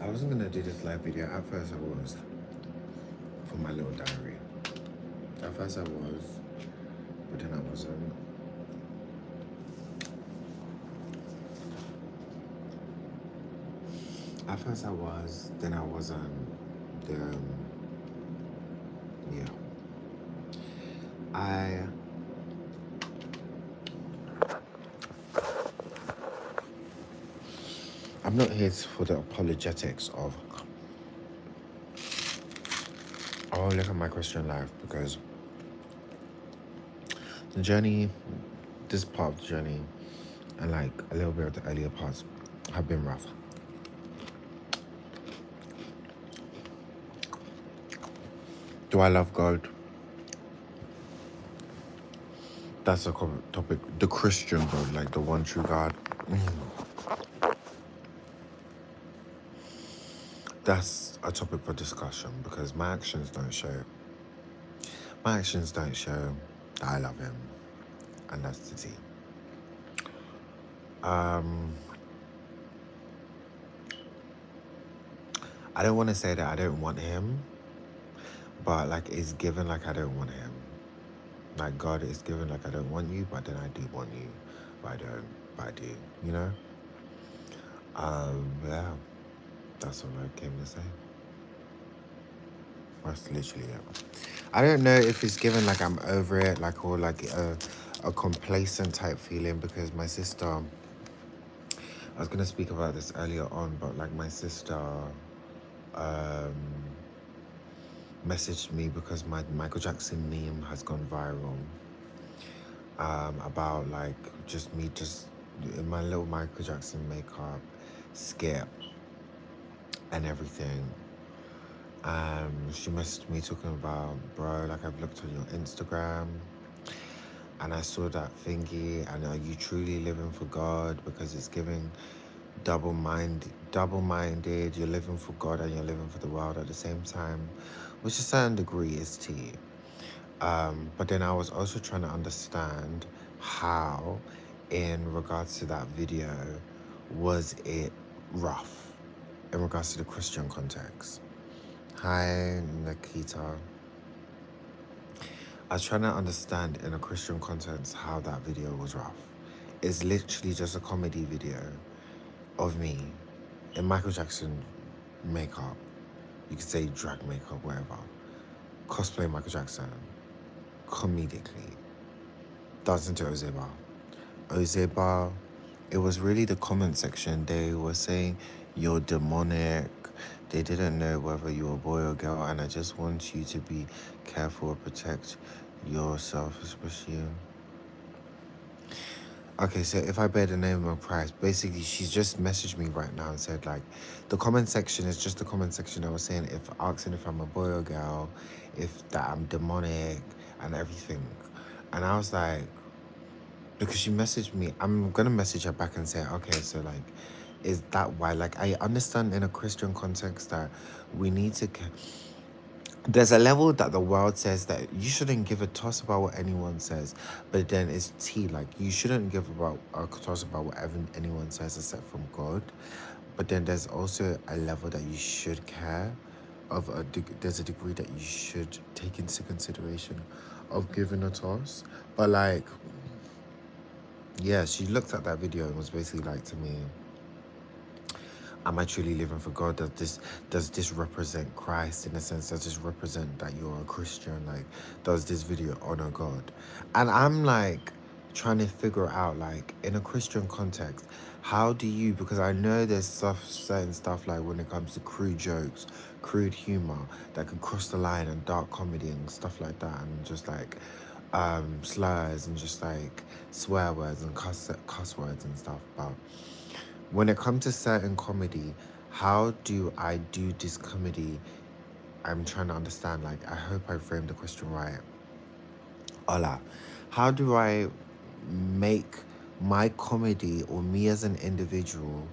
I wasn't gonna do this live video. At first I was, for my little diary. At first I was, but then I wasn't. At first I was, then I wasn't. Then, yeah. I'm not here for the apologetics of, oh, look at my Christian life, because the journey, this part of the journey, and like a little bit of the earlier parts have been rough. Do I love God? That's a topic. The Christian God, like the one true God. That's a topic for discussion because my actions don't show it. My actions don't show that I love him. And that's the tea. I don't want to say that I don't want him, but like it's given like I don't want him. Like God is given like I don't want you, but then I do want you. But I don't, but I do, you know? Yeah. That's all I came to say. That's literally it. I don't know if it's given like I'm over it, like, or like a complacent type feeling, because my sister, I was gonna speak about this earlier on, but like my sister messaged me because my Michael Jackson meme has gone viral, about like just me just in my little Michael Jackson makeup skit and everything. She messaged me talking about, bro, like I've looked on your Instagram and I saw that thingy, and are you truly living for God? Because it's giving double-minded. You're living for God and you're living for the world at the same time, which to a certain degree is tea. But then I was also trying to understand how, in regards to that video, was it rough in regards to the Christian context. Hi, Nikita. I was trying to understand in a Christian context how that video was rough. It's literally just a comedy video of me in Michael Jackson makeup. You could say drag makeup, whatever. Cosplay Michael Jackson. Comedically. Dancing to Ozeba. Ozeba, it was really the comment section. They were saying you're demonic. They didn't know whether you were a boy or girl, and I just want you to be careful and protect yourself, especially you. Okay, so if I bear the name of Christ, basically she's just messaged me right now and said like, the comment section is just the comment section. I was saying if asking if I'm a boy or girl, if that I'm demonic and everything, and I was like, because she messaged me, I'm gonna message her back and say, okay, so like, is that why? Like, I understand in a Christian context that we need to. There's a level that the world says that you shouldn't give a toss about what anyone says, but then it's tea. Like you shouldn't give about a toss about whatever anyone says except from God. But then there's also a level that you should care. There's a degree that you should take into consideration of giving a toss. But like, yeah, she looked at that video and was basically like to me, am I truly living for God? Does this represent Christ in a sense? Does this represent that you're a Christian? Like, does this video honor God? And I'm like trying to figure out, like, in a Christian context, how do you, because I know there's certain stuff like when it comes to crude jokes, crude humor that could cross the line, and dark comedy and stuff like that, and just like slurs and just like swear words and cuss words and stuff. But when it comes to certain comedy, how do I do this comedy? I'm trying to understand. Like, I hope I framed the question right. Ola, how do I make my comedy or me as an individual,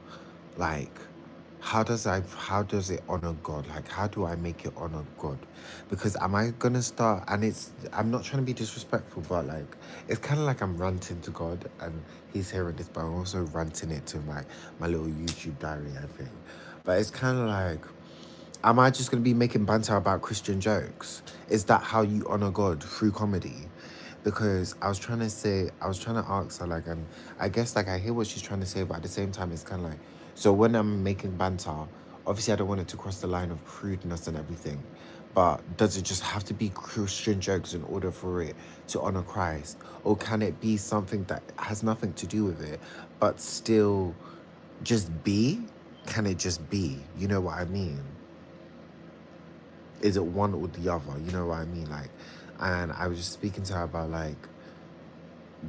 like, how does it honor God? Like, how do I make it honor God? Because am I gonna start, and I'm not trying to be disrespectful, but like, it's kind of like I'm ranting to God and he's hearing this, but I'm also ranting it to my little YouTube diary, I think. But it's kind of like, am I just gonna be making banter about Christian jokes? Is that how you honor God, through comedy? Because I was trying to ask her, like, and I guess, like, I hear what she's trying to say, but at the same time, it's kind of like, so when I'm making banter, obviously I don't want it to cross the line of crudeness and everything, but does it just have to be Christian jokes in order for it to honor Christ? Or can it be something that has nothing to do with it, but still just be? Can it just be? You know what I mean? Is it one or the other? You know what I mean? Like, and I was just speaking to her about like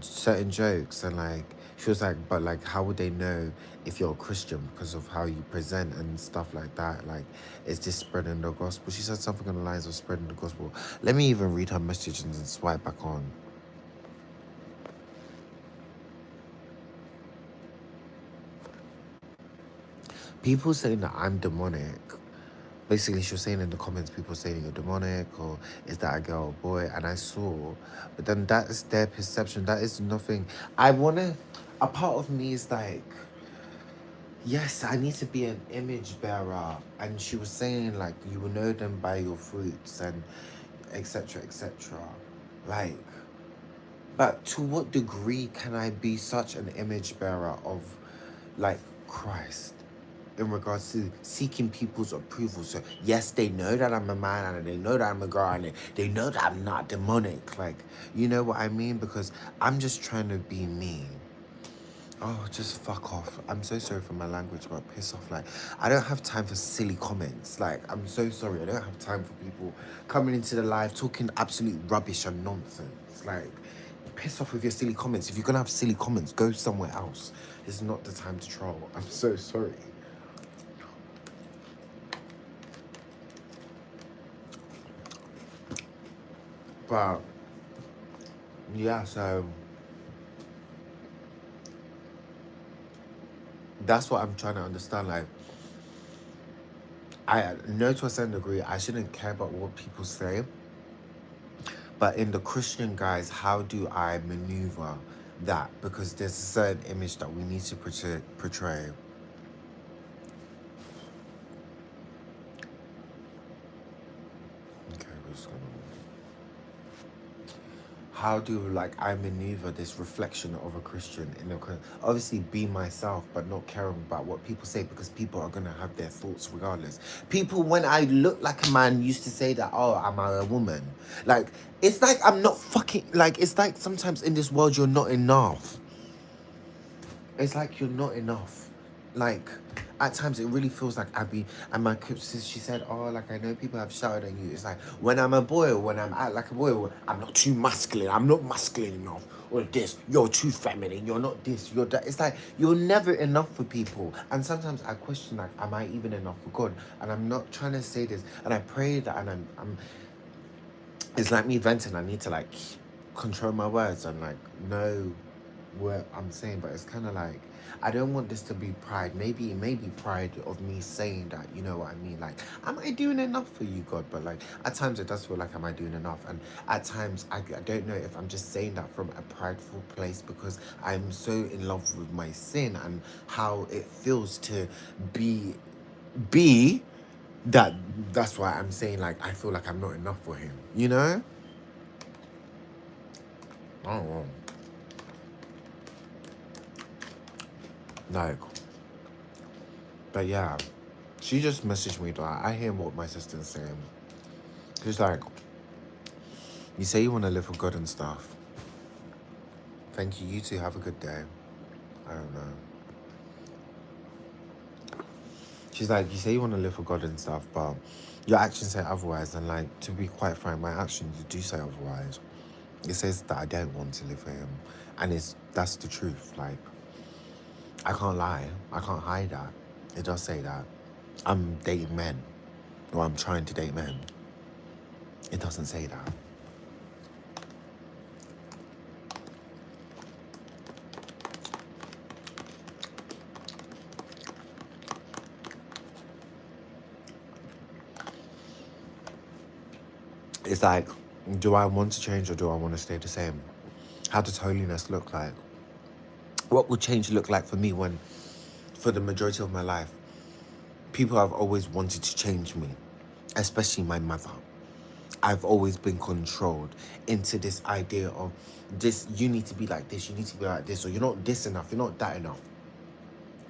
certain jokes, and like she was like, but like, how would they know if you're a Christian because of how you present and stuff like that? Like, is this spreading the gospel? She said something on the lines of spreading the gospel. Let me even read her message and then swipe back on. People saying that I'm demonic. Basically, she was saying in the comments, people saying you're demonic, or is that a girl or boy? And I saw, but then that is their perception. That is nothing. A part of me is like, yes, I need to be an image bearer. And she was saying, like, you will know them by your fruits and etc. etc. Like, but to what degree can I be such an image bearer of, like, Christ in regards to seeking people's approval? So, yes, they know that I'm a man and they know that I'm a girl and they know that I'm not demonic. Like, you know what I mean? Because I'm just trying to be me. Oh, just fuck off. I'm so sorry for my language, but piss off. Like, I don't have time for silly comments. Like, I'm so sorry. I don't have time for people coming into the live talking absolute rubbish and nonsense. Like, piss off with your silly comments. If you're gonna have silly comments, go somewhere else. It's not the time to troll. I'm so sorry. But, yeah, so that's what I'm trying to understand. Like, I know to a certain degree, I shouldn't care about what people say. But in the Christian guys, how do I maneuver that? Because there's a certain image that we need to portray. Okay, we're just gonna. How do like I maneuver this reflection of a Christian in a obviously be myself, but not caring about what people say, because people are gonna have their thoughts regardless. People, when I look like a man, used to say that, oh, am I a woman? Like, it's like I'm not fucking, like, it's like sometimes in this world you're not enough. It's like you're not enough. Like, at times it really feels like Abby and my sister, she said, oh, like, I know people have shouted at you. It's like, when I'm a boy, or when I'm act like a boy, or I'm not too masculine, I'm not masculine enough, or this, you're too feminine, you're not this, you're that. It's like, you're never enough for people. And sometimes I question, like, am I even enough for God? And I'm not trying to say this, and I pray that, and I'm it's like me venting. I need to, like, control my words and, like, know what I'm saying. But it's kind of like, I don't want this to be pride. Maybe it may be pride of me saying that, you know what I mean? Like, am I doing enough for you, God? But like, at times it does feel like, am I doing enough? And at times I don't know if I'm just saying that from a prideful place, because I'm so in love with my sin and how it feels to be that. That's why I'm saying, like, I feel like I'm not enough for him, you know? I don't know. Like, but yeah, she just messaged me, though. I hear what my sister's saying. She's like, you say you want to live for God and stuff. Thank you. You two have a good day. I don't know. She's like, you say you want to live for God and stuff, but your actions say otherwise. And like, to be quite frank, my actions do say otherwise. It says that I don't want to live for him. And that's the truth. Like, I can't lie. I can't hide that. It does say that. I'm dating men. Or I'm trying to date men. It doesn't say that. It's like, do I want to change or do I want to stay the same? How does holiness look like? What would change look like for me when, for the majority of my life, people have always wanted to change me, especially my mother. I've always been controlled into this idea of this, you need to be like this, you need to be like this, or you're not this enough, you're not that enough.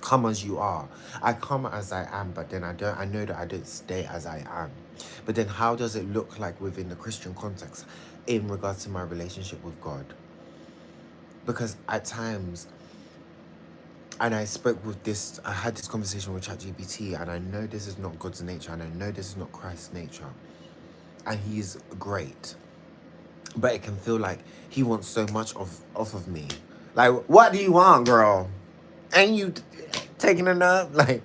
Come as you are. I come as I am, but then I know that I don't stay as I am. But then how does it look like within the Christian context in regards to my relationship with God? Because at times, and I spoke with this, I had this conversation with ChatGPT, and I know this is not God's nature, and I know this is not Christ's nature. And he's great. But it can feel like he wants so much off of me. Like, what do you want, girl? Ain't you taking a nap? Like,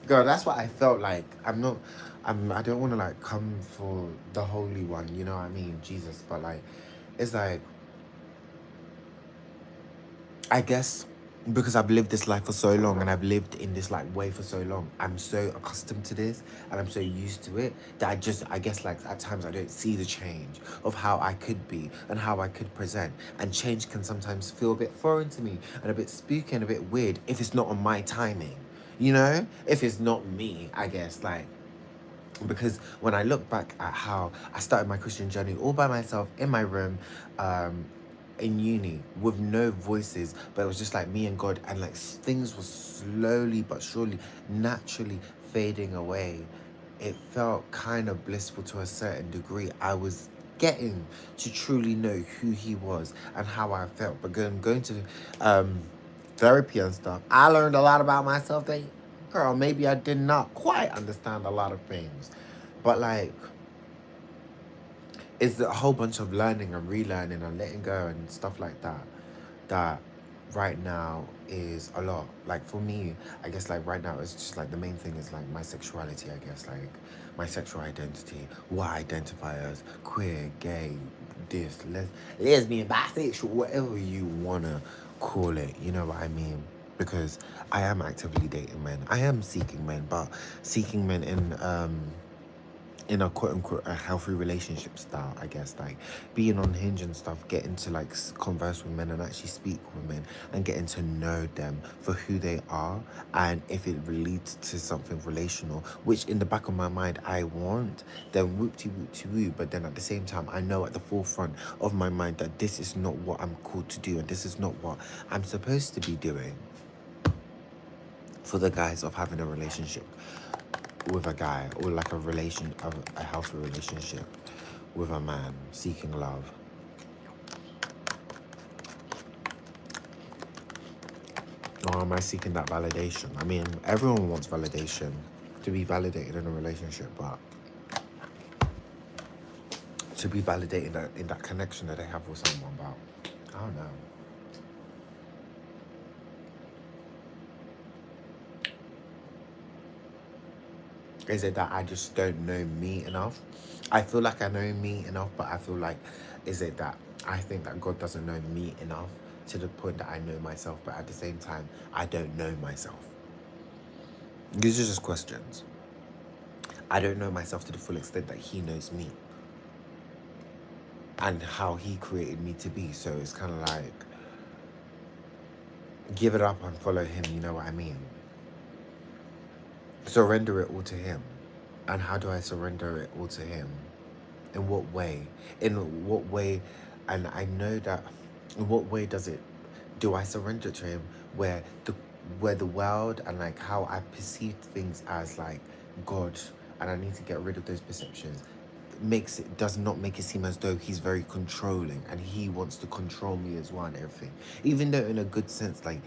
girl, that's what I felt like. I don't want to like come for the Holy One, you know what I mean? Jesus. But like, it's like, I guess because I've lived this life for so long and I've lived in this like way for so long, I'm so accustomed to this and I'm so used to it that I guess like at times I don't see the change of how I could be and how I could present. And change can sometimes feel a bit foreign to me and a bit spooky and a bit weird if it's not on my timing, you know? If it's not me, I guess, like, because when I look back at how I started my Christian journey all by myself in my room, in uni with no voices, but it was just like me and God, and like things were slowly but surely, naturally fading away. It felt kind of blissful to a certain degree. I was getting to truly know who he was and how I felt. But going to therapy and stuff, I learned a lot about myself that, girl, maybe I did not quite understand a lot of things. But like, it's a whole bunch of learning and relearning and letting go and stuff like that that right now is a lot. Like for me, I guess like right now it's just like the main thing is like my sexuality, I guess, like my sexual identity, what I identify as queer, gay, this, lesbian, bisexual, whatever you wanna call it, you know what I mean? Because I am actively dating men. I am seeking men, but seeking men in a quote unquote a healthy relationship style, I guess, like being on Hinge and stuff, getting to like converse with men and actually speak with men and getting to know them for who they are, and if it leads to something relational, which in the back of my mind I want, then whoop-de woo. But then at the same time, I know at the forefront of my mind that this is not what I'm called to do and this is not what I'm supposed to be doing for the guise of having a relationship with a guy, or like a healthy relationship with a man seeking love. Or am I seeking that validation? I mean, everyone wants validation, to be validated in a relationship, but to be validated in that connection that they have with someone. But I don't know. Is it that I just don't know me enough? I feel like I know me enough, but I feel like, is it that I think that God doesn't know me enough to the point that I know myself, but at the same time, I don't know myself? These are just questions. I don't know myself to the full extent that he knows me and how he created me to be. So it's kind of like, give it up and follow him, you know what I mean? Surrender it all to him. And how do I surrender it all to him? In what way? In what way? And I know that, in what way do I surrender to him where the world and like how I perceive things as like God, and I need to get rid of those perceptions, does not make it seem as though he's very controlling and he wants to control me as well and everything. Even though in a good sense, like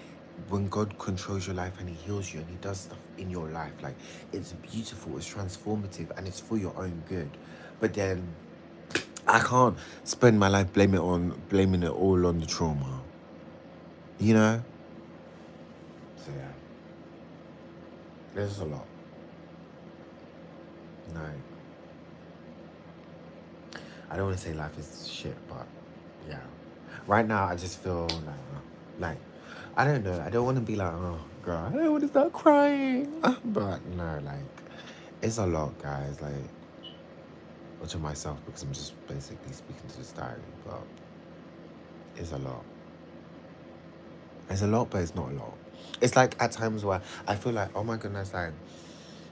when God controls your life and he heals you and he does stuff in your life, like it's beautiful, it's transformative, and it's for your own good. But then I can't spend my life blaming it all on the trauma. You know? So yeah. There's a lot. No. I don't want to say life is shit, but yeah. Right now I just feel like I don't know. I don't want to be like, oh girl, I don't want to start crying. But no, like it's a lot, guys. Like or to myself, because I'm just basically speaking to this diary, but it's a lot. It's a lot, but it's not a lot. It's like at times where I feel like, oh my goodness, like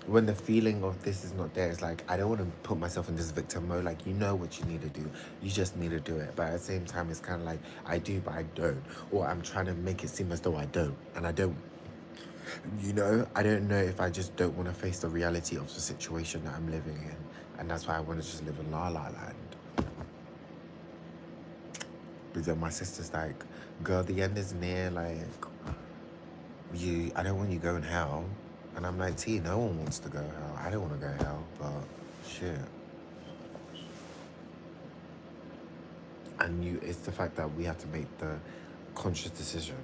when the feeling of this is not there, it's like I don't want to put myself in this victim mode. Like, you know what you need to do, you just need to do it. But at the same time, it's kind of like I do, but I don't, or I'm trying to make it seem as though I don't, and I don't. You know, I don't know if I just don't want to face the reality of the situation that I'm living in, and that's why I want to just live in La La Land. But then my sister's like, girl, the end is near. Like, I don't want you going hell. And I'm like, T, no one wants to go hell. I don't want to go hell, but shit. And it's the fact that we have to make the conscious decision.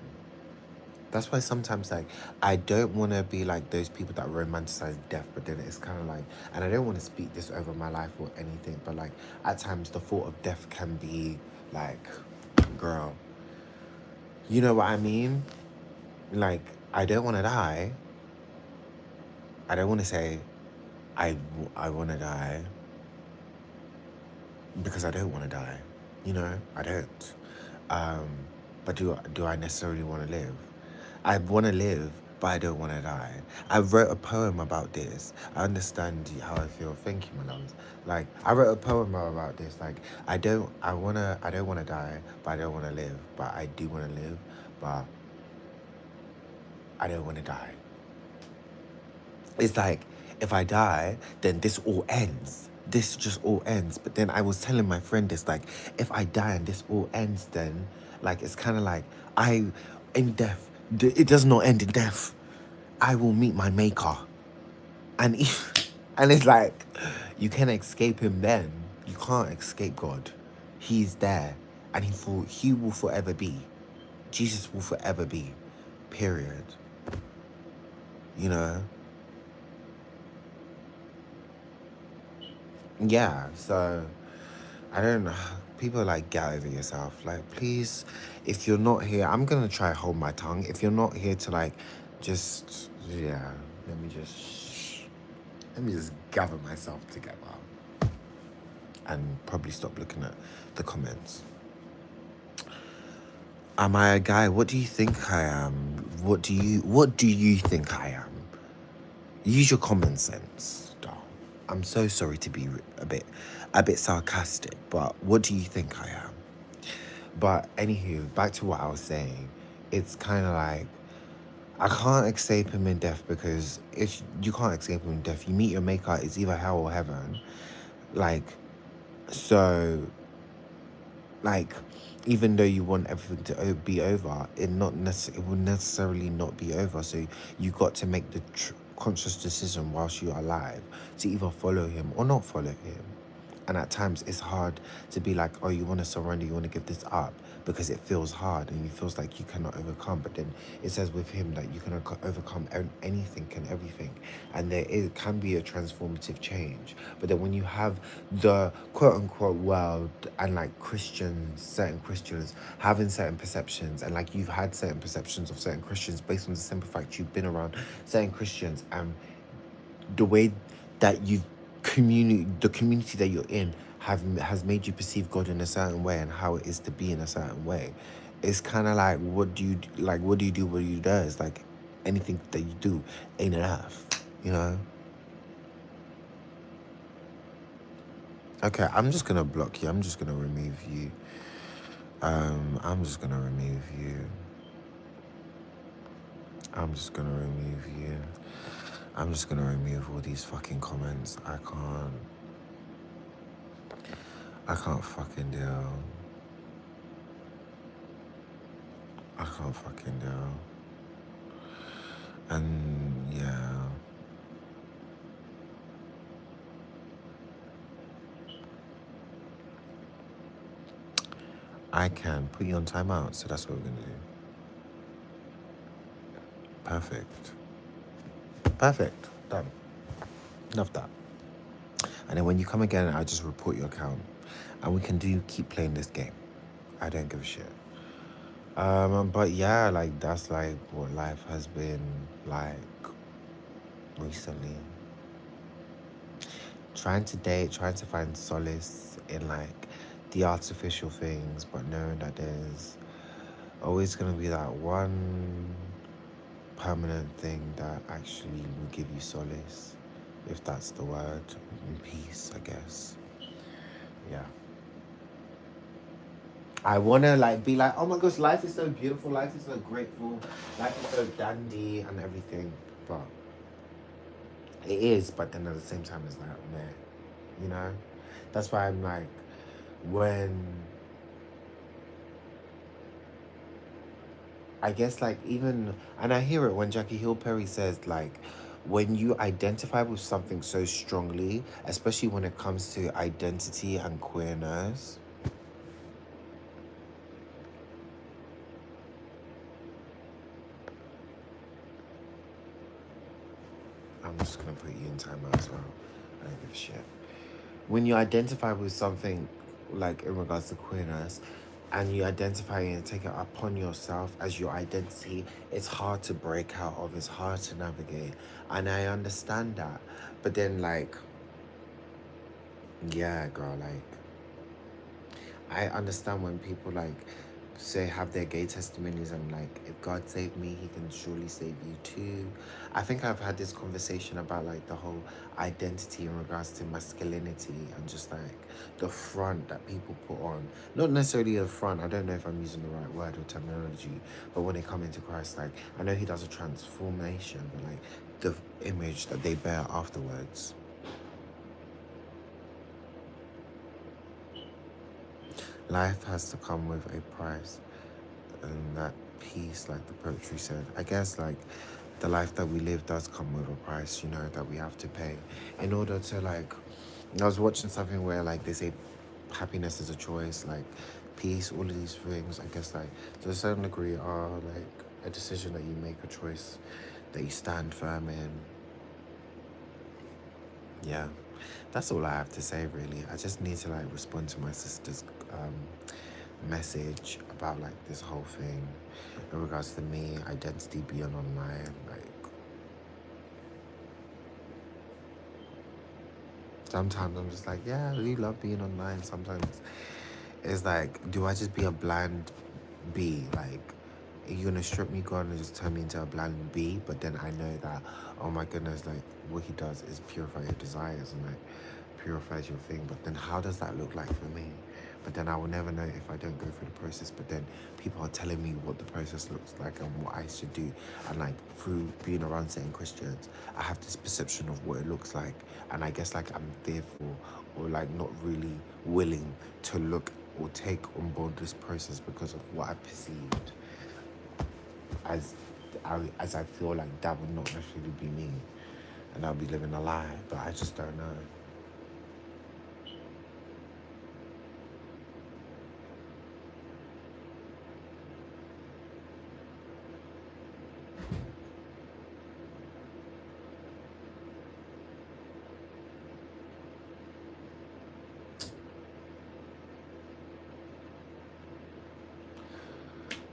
That's why sometimes, like, I don't want to be like those people that romanticize death, but then it's kind of like, and I don't want to speak this over my life or anything, but like, at times the thought of death can be like, girl, you know what I mean? Like, I don't want to die. I don't want to say I want to die because I don't want to die. You know, I don't. Um, but do I necessarily want to live? I want to live, but I don't want to die. I wrote a poem about this. I understand how I feel. Thank you, my loves. Like, I wrote a poem about this. Like, I don't want to die, but I don't want to live. But I do want to live, but I don't want to die. It's like, if I die, then this all ends. This just all ends. But then I was telling my friend this, like, if I die and this all ends, then, like, it's kind of like, in death, it does not end in death. I will meet my maker. And and it's like, you can escape him then. You can't escape God. He's there. And he will forever be. Jesus will forever be. Period. You know? Yeah, so I don't know. People are like, get over yourself. Like, please, if you're not here, I'm gonna try to hold my tongue. If you're not here to like, just yeah, let me just gather myself together and probably stop looking at the comments. Am I a guy? What do you think I am? What do you think I am? Use your common sense, doll. I'm so sorry to be a bit sarcastic, but what do you think I am? But anywho, back to what I was saying. It's kind of like, I can't escape him in death, because if you can't escape him in death, you meet your maker, it's either hell or heaven. Like, so, like, even though you want everything to be over, it will necessarily not be over. So you got to make the conscious decision whilst you're alive to either follow him or not follow him. And at times it's hard to be like, oh, you want to surrender, you want to give this up, because it feels hard and it feels like you cannot overcome. But then it says with him that you can overcome anything and everything. And can be a transformative change. But then when you have the quote unquote world and like certain Christians having certain perceptions, and like you've had certain perceptions of certain Christians based on the simple fact you've been around certain Christians, and the way that the community that you're in has made you perceive God in a certain way and how it is to be in a certain way. It's kind of like, what do you do? What do you do? What do you do? It's like anything that you do ain't enough, you know? Okay, I'm just gonna block you. I'm just gonna remove you. I'm just gonna remove you. I'm just gonna remove you. I'm just gonna remove all these fucking comments. I can't fucking deal. I can't fucking deal. And yeah. I can put you on timeout, so that's what we're gonna do. Perfect. Perfect. Done. Love that. And then when you come again, I just report your account. And we can keep playing this game. I don't give a shit. But yeah, like that's like what life has been like recently. Trying to date, trying to find solace in like the artificial things, but knowing that there's always gonna be that one permanent thing that actually will give you solace, if that's the word, and peace, I guess. Yeah. I wanna like be like, oh my gosh, life is so beautiful, life is so grateful, life is so dandy and everything. But it is, but then at the same time it's like, man, you know? That's why I'm like, when I guess like even, and I hear it when Jackie Hill Perry says like, when you identify with something so strongly, especially when it comes to identity and queerness, I'm just gonna put you in timeout as well. I don't give a shit. When you identify with something like in regards to queerness, and you identify and take it upon yourself as your identity, it's hard to break out of, it's hard to navigate. And I understand that. But then like, yeah, girl, like I understand when people like say have their gay testimonies and like if God saved me, he can surely save you too. I think I've had this conversation about like the whole identity in regards to masculinity and just like the front that people put on. Not necessarily the front, I don't know if I'm using the right word or terminology, but when they come into Christ, like I know he does a transformation, but like the image that they bear afterwards. Life has to come with a price, and that peace, like the poetry said, I guess like the life that we live does come with a price, you know, that we have to pay in order to like. I was watching something where like they say happiness is a choice, like peace, all of these things. I guess like to a certain degree are like a decision that you make, a choice that you stand firm in. Yeah, that's all I have to say really. I just need to like respond to my sister's message about like this whole thing in regards to me, identity beyond online. Like sometimes I'm just like, yeah, I really love being online. Sometimes it's like, do I just be a bland B? Like, are you gonna strip me, God, and just turn me into a bland B? But then I know that, oh my goodness, like what he does is purify your desires and like purifies your thing. But then how does that look like for me? But then I will never know if I don't go through the process. But then people are telling me what the process looks like and what I should do. And like through being around certain Christians, I have this perception of what it looks like. And I guess like I'm fearful or like not really willing to look or take on board this process because of what I perceived as as I feel like that would not necessarily be me. And I'll be living a lie. But I just don't know.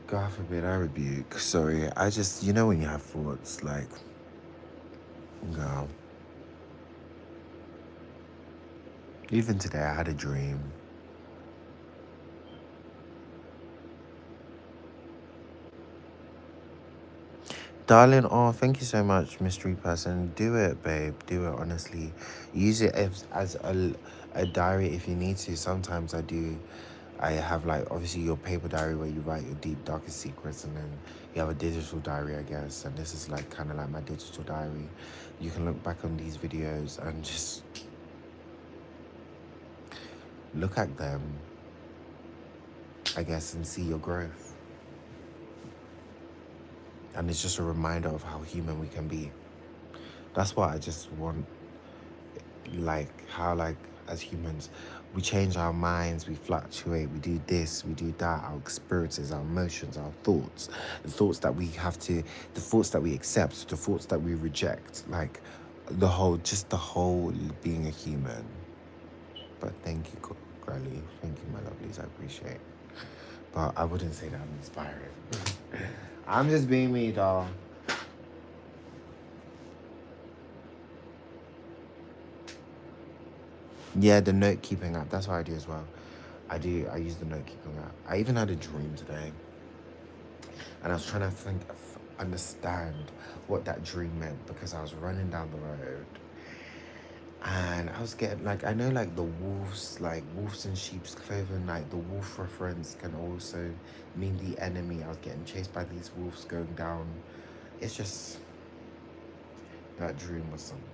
God forbid I rebuke. Sorry, I just, you know, when you have thoughts, like, no. Even today, I had a dream. Darling, oh, thank you so much, mystery person. Do it, babe. Do it, honestly. Use it as a diary if you need to. Sometimes I do. I have, like, obviously your paper diary where you write your deep, darkest secrets, and then you have a digital diary, I guess. And this is, like, kind of like my digital diary. You can look back on these videos and just look at them, I guess, and see your growth. And it's just a reminder of how human we can be. That's what I just want, like how like as humans we change our minds, we fluctuate, we do this, we do that, our experiences, our emotions, our thoughts, the thoughts that we have to, the thoughts that we accept, the thoughts that we reject, like the whole being a human. But thank you, Grally, thank you, my lovelies, I appreciate. But I wouldn't say that I'm inspired. I'm just being me, doll. Yeah, the note keeping app. That's what I do as well. I use the note keeping app. I even had a dream today, and I was trying to understand what that dream meant because I was running down the road, and I was getting like I know like the wolves, like wolves in sheep's clothing. Like the wolf reference can also mean the enemy. I was getting chased by these wolves going down. It's just that dream was something.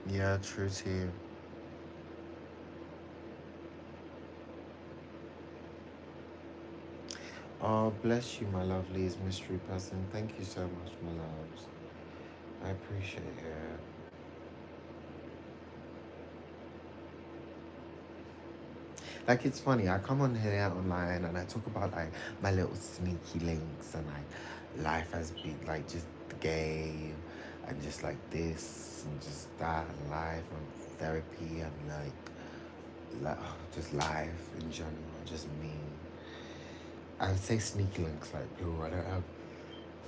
Yeah, true too. Oh, bless you, my lovelies, mystery person. Thank you so much, my loves. I appreciate it. Like it's funny, I come on here online and I talk about like my little sneaky links and like life has been like just the game and just like this and just that and life and therapy and like just life in general, just me. I would say sneaky links like blue. I don't have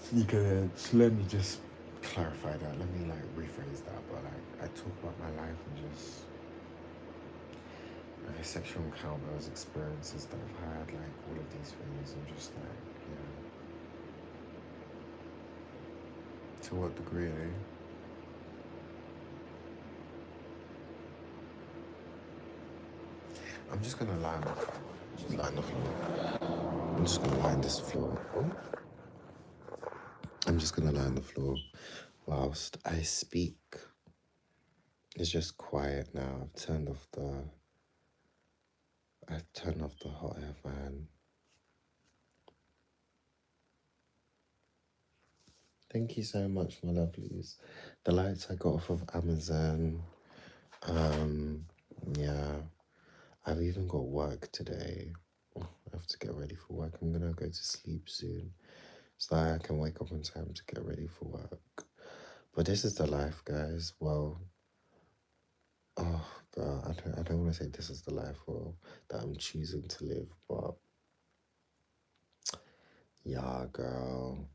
sneaky links. Let me just clarify that. Let me like rephrase that. But like I talk about my life and just like sexual encounters, experiences that I've had, like all of these things, and just like, to what degree, eh? I'm just gonna lie on the floor. Just lie on the floor. I'm just gonna lie on this floor. Oh. I'm just gonna lie on the floor whilst I speak. It's just quiet now. I've turned off the hot air fan. Thank you so much, my lovelies. The lights I got off of Amazon. Um, yeah. I've even got work today. I have to get ready for work. I'm gonna go to sleep soon so that I can wake up on time to get ready for work. But this is the life, guys. Well, oh god, I don't want to say this is the life or that I'm choosing to live, but yeah, girl.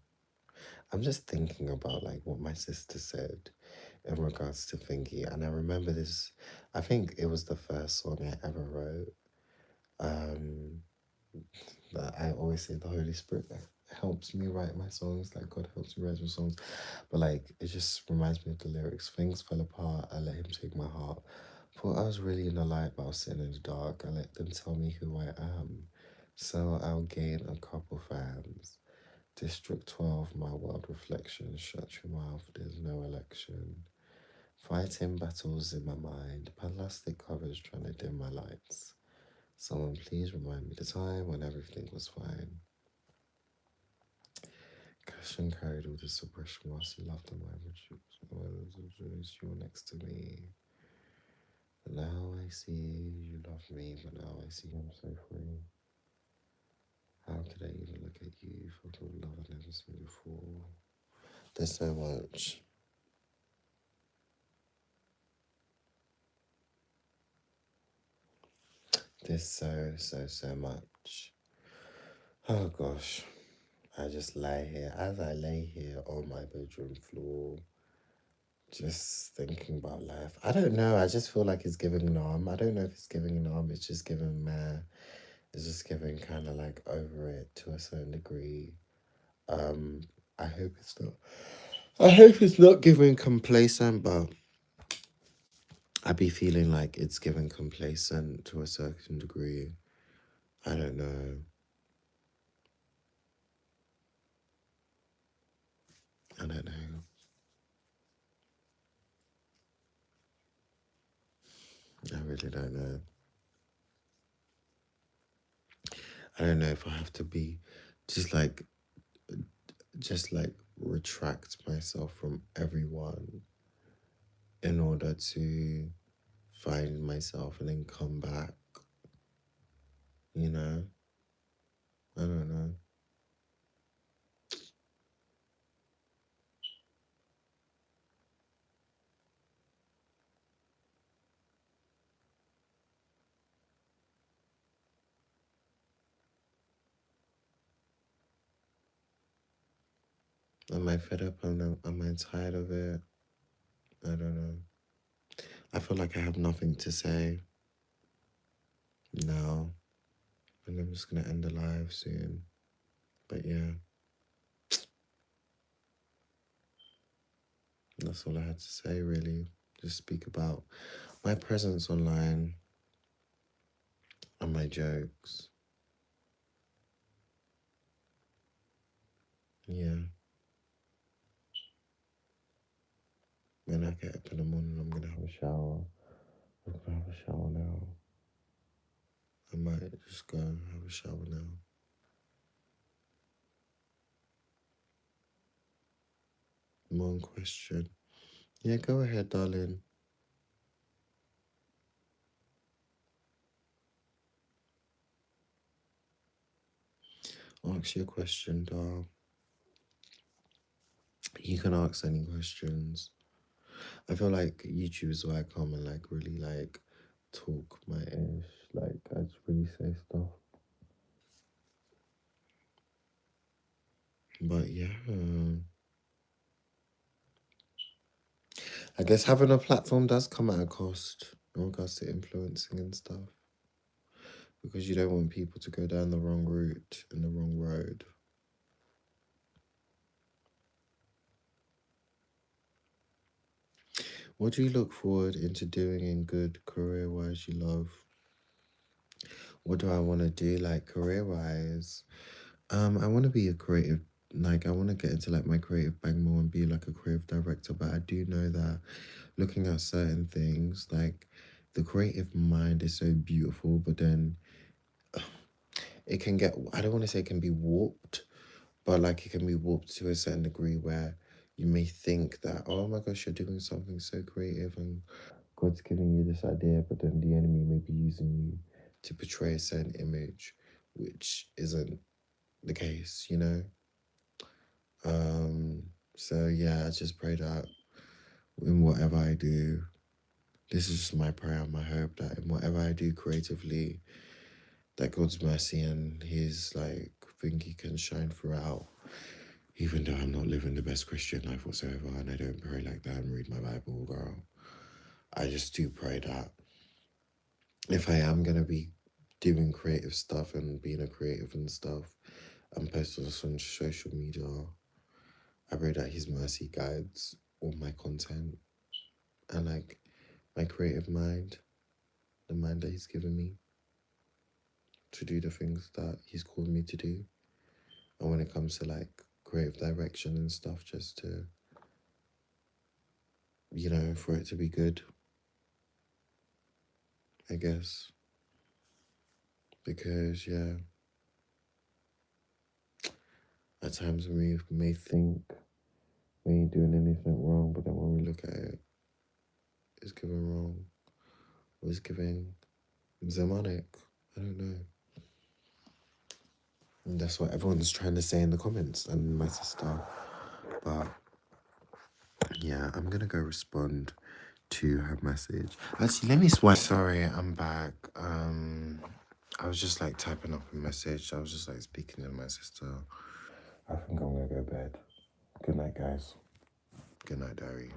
I'm just thinking about like what my sister said in regards to Thingy, and I remember this. I think it was the first song I ever wrote. Um, that I always say the Holy Spirit helps me write my songs, like God helps me write my songs. But like it just reminds me of the lyrics. Things fell apart, I let him take my heart. Thought I was really in the light, but I was sitting in the dark. I let them tell me who I am. So I'll gain a couple fans. District 12, my world reflection. Shut your mouth, there's no election. Fighting battles in my mind. Plastic covers trying to dim my lights. Someone please remind me the time when everything was fine. Cushion carried all the suppression whilst he loved on my reduce. You were next to me. But now I see you love me, but now I see I'm so free. How could I even look at you for the love I've never seen before? There's so much. There's so much. Oh gosh. I just lie here. As I lay here on my bedroom floor, just thinking about life. I don't know. I just feel like it's giving an arm. I don't know if it's giving an arm. It's just giving meh. It's just giving kind of like over it to a certain degree. Um, I hope it's not. I hope it's not giving complacent, but I be feeling like it's giving complacent to a certain degree. I don't know. I don't know. I really don't know. I don't know if I have to be just like just like retract myself from everyone in order to find myself and then come back, you know? I don't know. Am I fed up? Am I tired of it? I don't know. I feel like I have nothing to say now, and I'm just gonna end the live soon. But yeah, that's all I had to say really. Just speak about my presence online and my jokes. Yeah. When I get up in the morning, I'm gonna have a shower. I'm gonna have a shower now. I might just go and have a shower now. One question. Yeah, go ahead, darling. Ask your question, doll. You can ask any questions. I feel like YouTube is where I come and like really like talk my ish. Like I just really say stuff. But yeah, I guess having a platform does come at a cost in regards to influencing and stuff. Because you don't want people to go down the wrong route and the wrong road. What do you look forward into doing in good career-wise you love? What do I want to do like career-wise? I want to be a creative, like I want to get into like my creative bang more and be like a creative director, but I do know that looking at certain things, like the creative mind is so beautiful, but then it can get, I don't want to say it can be warped, but like it can be warped to a certain degree where you may think that, oh my gosh, you're doing something so creative and God's giving you this idea, but then the enemy may be using you to portray a certain image, which isn't the case, you know? So yeah, I just pray that in whatever I do, this is just my prayer and my hope that in whatever I do creatively, that God's mercy and his like thingy can shine throughout. Even though I'm not living the best Christian life whatsoever and I don't pray like that and read my Bible, girl. I just do pray that if I am gonna be doing creative stuff and being a creative and stuff and posting this on social media, I pray that his mercy guides all my content and like my creative mind, the mind that he's given me to do the things that he's called me to do. And when it comes to like creative direction and stuff, just to, you know, for it to be good, I guess. Because, yeah, at times we may think we ain't doing anything wrong, but then when we look at it, it's given wrong. Or it's giving demonic. I don't know. And that's what everyone's trying to say in the comments and my sister. But yeah, I'm gonna go respond to her message. Actually, let me swipe. Sorry, I'm back. I was just like typing up a message. I was just like speaking to my sister. I think I'm gonna go to bed. Good night, guys. Good night, diary.